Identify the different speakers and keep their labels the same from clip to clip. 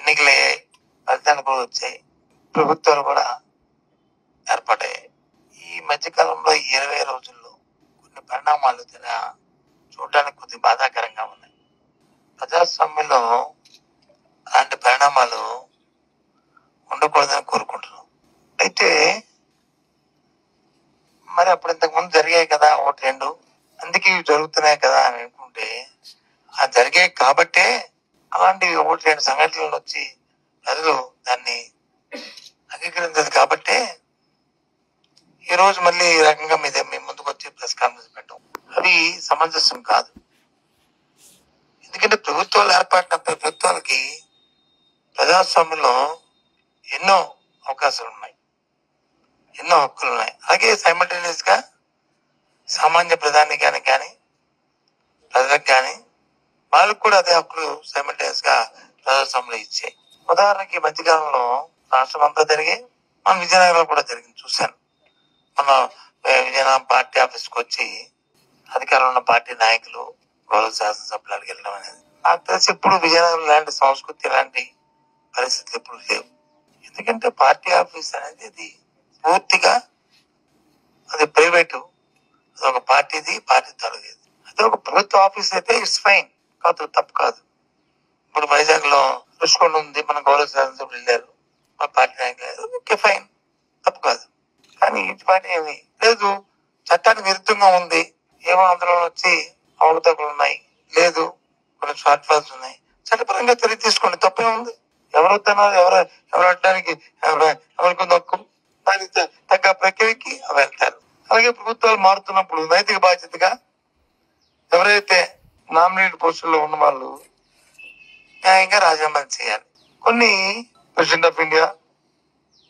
Speaker 1: ఎన్నికలు అయ్యాయి, ఫలితాలు కూడా వచ్చాయి, ప్రభుత్వాలు కూడా ఏర్పడ్డాయి. ఈ మధ్యకాలంలో 20 రోజుల్లో కొన్ని పరిణామాలు చూడడానికి కొద్దిగా బాధాకరంగా ఉన్నాయి. ప్రజాస్వామ్యంలో అలాంటి పరిణామాలు ఉండకూడదని కోరుకుంటున్నాం. అయితే మరి అప్పుడు ఇంతకు ముందు జరిగాయి కదా ఒకటి రెండు, అందుకే ఇవి జరుగుతున్నాయి కదా అని అనుకుంటే, ఆ జరిగాయి కాబట్టే అలాంటివి ఒకటి రెండు సంఘటనలు వచ్చి ప్రజలు దాన్ని అంగీకరించదు కాబట్టే ఈ రోజు మళ్ళీ ఈ రకంగా మీ ముందుకు వచ్చి ప్రెస్ కాన్ఫరెన్స్ పెట్టడం అది సమంజసం కాదు. ఎందుకంటే ప్రభుత్వాలు ఏర్పడిన ప్రభుత్వాలకి ప్రజాస్వామ్యంలో ఎన్నో అవకాశాలు ఉన్నాయి, ఎన్నో హక్కులు ఉన్నాయి. అలాగే సైమల్టేనియస్ గా సామాన్య ప్రధానికానికి కానీ ప్రజలకు కానీ వాళ్ళకు కూడా అదే హక్కులు సైమల్టేనియస్ గా ప్రజాస్వామ్యంలో ఇచ్చాయి. ఉదాహరణకి ఈ మధ్యకాలంలో రాష్ట్రం అంతా జరిగాయి, మన విజయనగరంలో కూడా జరిగింది, చూశాను. మన విజయనగరం పార్టీ ఆఫీస్కి వచ్చి అధికారంలో ఉన్న పార్టీ నాయకులు గౌరవ శాసనసభ్యులకు వెళ్ళడం అనేది నాకు తెలిసి ఇప్పుడు విజయనగరం లాంటి సంస్కృతి లాంటి పరిస్థితులు ఎప్పుడు లేవు. ఎందుకంటే పార్టీ ఆఫీస్ అనేది అది పూర్తిగా అది ప్రైవేటు, అది ఒక పార్టీది, పార్టీ తాలూకేది. అదే ఒక ప్రభుత్వ ఆఫీస్ అయితే ఇట్స్ ఫైన్, కాదు, తప్పు కాదు. ఇప్పుడు వైజాగ్ లో రుషికొండ ఉంది, మన గౌరవ శాసనసభ్యులు వెళ్ళారు, మన పార్టీ నాయకులు, ఓకే ఫైన్, తప్పు కాదు. కానీ ఇటు పార్టీ ఏమి లేదు, చట్టానికి విరుద్ధంగా ఉంది, ఏమో అందులో వచ్చి అవకతవకలు ఉన్నాయి, లేదు కొన్ని షార్ట్ ఫాల్స్ ఉన్నాయి, చట్టపరంగా చర్య తీసుకోండి, తప్పే ఉంది. ఎవరు వద్దన్నారు, ఎవరు అడ్డానికి ఎవరికి హక్కు, దానికి తగ్గ ప్రక్రియకి వెళ్తారు. అలాగే ప్రభుత్వాలు మారుతున్నప్పుడు నైతిక బాధ్యతగా ఎవరైతే నామినేట్ పోస్టుల్లో ఉన్న వాళ్ళు న్యాయంగా రాజీనామా చేయాలి. కొన్ని ప్రెసిడెంట్ ఆఫ్ ఇండియా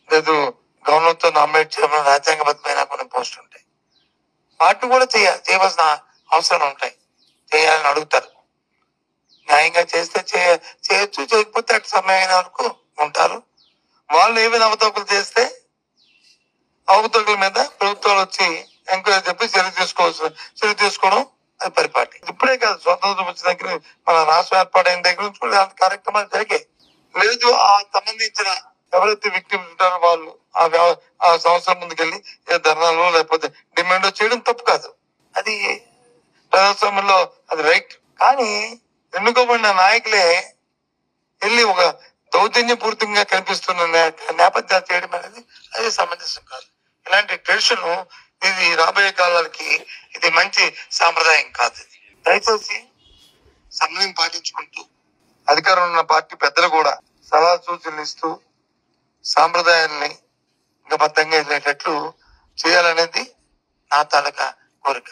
Speaker 1: లేదు గవర్నర్ తో నామినేట్ చేయడం రాజ్యాంగబద్ధమైన కొన్ని పోస్టులు ఉంటాయి, వాటిని కూడా చేయవలసిన అవసరాలు ఉంటాయి, చేయాలని అడుగుతారు. న్యాయంగా చేస్తే చేయొచ్చు, చేయకపోతే అటు సమయమైన వరకు ఉంటారు. వాళ్ళు ఏమైనా అవతవకలు చేస్తే అవకతవకల మీద ప్రభుత్వాలు వచ్చి ఎంక్వైరీ చెప్పి చర్య తీసుకోవడం అది పరిపాటి. ఇప్పుడే కాదు, స్వతంత్రం వచ్చిన దగ్గర మన రాష్ట్రం ఏర్పాటైన దగ్గర నుంచి కూడా కార్యక్రమాలు జరిగాయి. లేదు ఆ సంబంధించిన ఎవరైతే విక్టిమ్స్ ఉంటారో వాళ్ళు ఆ సంవత్సరం ముందుకెళ్ళి ధర్నాలు లేకపోతే డిమాండ్ చేయడం తప్పు కాదు, అది ప్రజాస్వామ్యంలో అది రైట్. కానీ ఎన్నుకోబడిన నాయకులే వెళ్ళి ఒక దౌర్జన్యపూరితంగా కనిపిస్తున్న నేపథ్యాలు చేయడం అనేది అది సమంజసం కాదు. ఇలాంటి ట్రెడిషన్ ఇది రాబోయే కాలానికి ఇది మంచి సాంప్రదాయం కాదు. ఇది దయచేసి సమయం పాటించుకుంటూ అధికారంలో ఉన్న పార్టీ పెద్దలు కూడా సలహా సూచనలు ఇస్తూ సాంప్రదాయాన్ని బద్ధంగా వెళ్ళేటట్లు చేయాలనేది నా తాలూకా కోరిక.